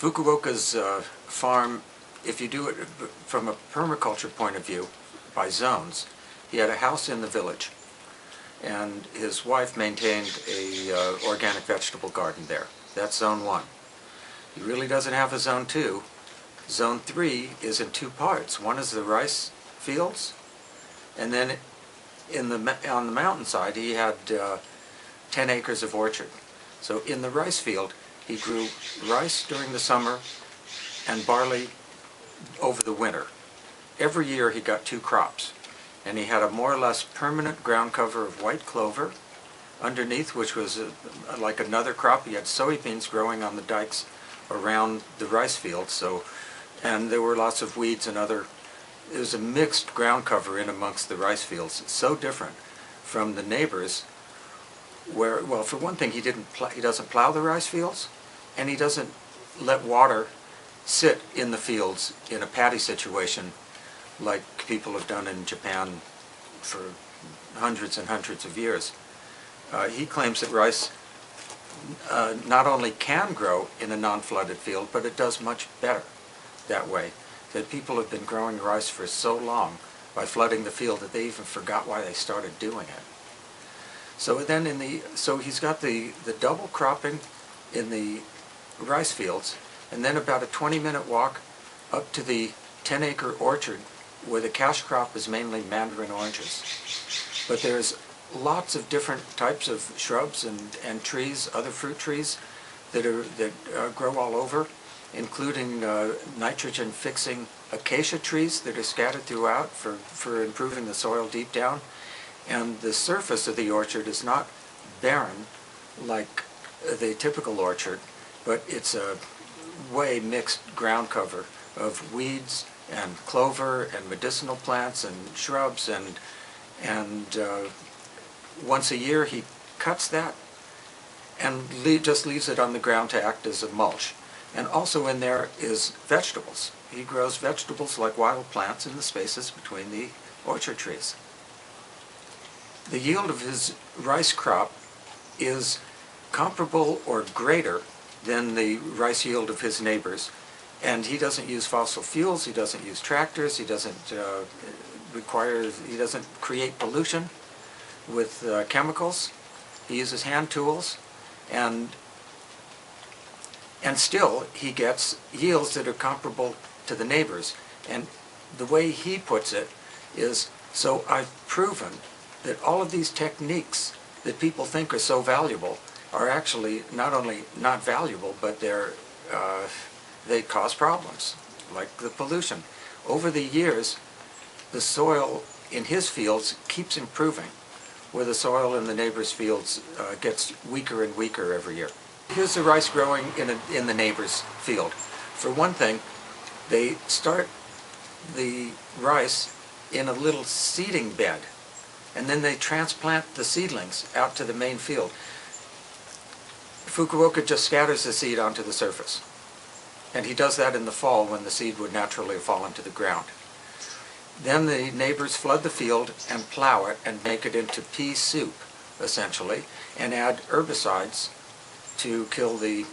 Fukuoka's farm, if you do it from a permaculture point of view, by zones, he had a house in the village, and his wife maintained a organic vegetable garden there. That's zone 1. He really doesn't have a zone 2. Zone 3 is in 2 parts. One is the rice fields, and then on the mountainside he had 10 acres of orchard. So in the rice field he grew rice during the summer and barley over the winter. Every year he got 2 crops, and he had a more or less permanent ground cover of white clover underneath, which was like another crop. He had soybeans growing on the dikes around the rice field, and there were lots of weeds and it was a mixed ground cover in amongst the rice fields. It's so different from the neighbors where, well, for one thing, he doesn't plow the rice fields, and he doesn't let water sit in the fields in a paddy situation like people have done in Japan for hundreds and hundreds of years. He claims that rice not only can grow in a non-flooded field, but it does much better that way. That people have been growing rice for so long by flooding the field that they even forgot why they started doing it. So then he's got the double cropping in the rice fields, and then about a 20-minute walk up to the 10-acre orchard where the cash crop is mainly mandarin oranges. But there's lots of different types of shrubs and trees, other fruit trees that grow all over, including nitrogen-fixing acacia trees that are scattered throughout for improving the soil deep down. And the surface of the orchard is not barren like the typical orchard, but it's a way mixed ground cover of weeds and clover and medicinal plants and shrubs, and once a year he cuts that and just leaves it on the ground to act as a mulch. And also in there is vegetables. He grows vegetables like wild plants in the spaces between the orchard trees. The yield of his rice crop is comparable or greater than the rice yield of his neighbors, and he doesn't use fossil fuels, he doesn't use tractors, he doesn't create pollution with chemicals. He uses hand tools, and still he gets yields that are comparable to the neighbors. And the way he puts it is, so I've proven that all of these techniques that people think are so valuable are actually not only not valuable, but they cause problems, like the pollution. Over the years, the soil in his fields keeps improving, where the soil in the neighbors' fields gets weaker and weaker every year. Here's the rice growing in the neighbor's field. For one thing, they start the rice in a little seeding bed, and then they transplant the seedlings out to the main field. Fukuoka just scatters the seed onto the surface, and he does that in the fall when the seed would naturally have fallen to the ground. Then the neighbors flood the field and plow it and make it into pea soup, essentially, and add herbicides to kill the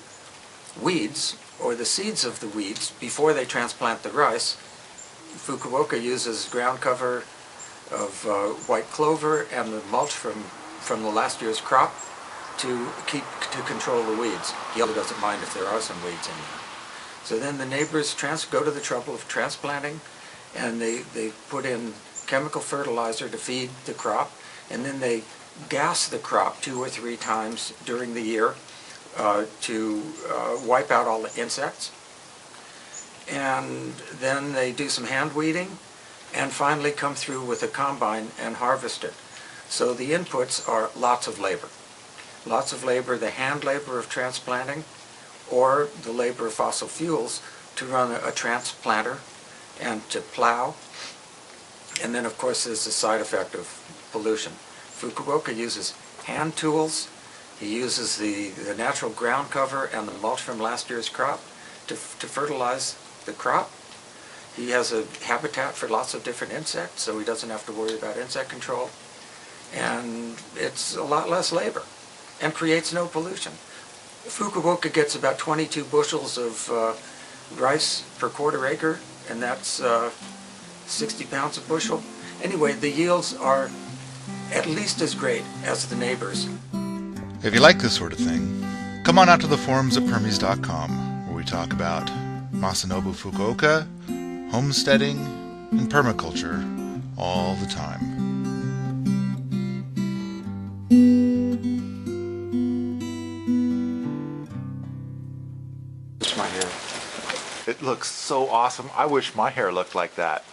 weeds or the seeds of the weeds before they transplant the rice. Fukuoka uses ground cover of white clover and the mulch from the last year's crop to control the weeds. He also doesn't mind if there are some weeds in there. So then the neighbors go to the trouble of transplanting, and they put in chemical fertilizer to feed the crop, and then they gas the crop 2 or 3 times during the year to wipe out all the insects. And then they do some hand weeding, and finally come through with a combine and harvest it. So the inputs are lots of labor. Lots of labor, the hand labor of transplanting, or the labor of fossil fuels to run a transplanter and to plow. And then of course there's the side effect of pollution. Fukuoka uses hand tools. He uses the natural ground cover and the mulch from last year's crop to fertilize the crop. He has a habitat for lots of different insects, so he doesn't have to worry about insect control. And it's a lot less labor and creates no pollution. Fukuoka gets about 22 bushels of rice per quarter acre, and that's 60 pounds a bushel. Anyway, the yields are at least as great as the neighbors. If you like this sort of thing, come on out to the forums at permies.com, where we talk about Masanobu Fukuoka, homesteading, and permaculture all the time. It's my hair. It looks so awesome. I wish my hair looked like that.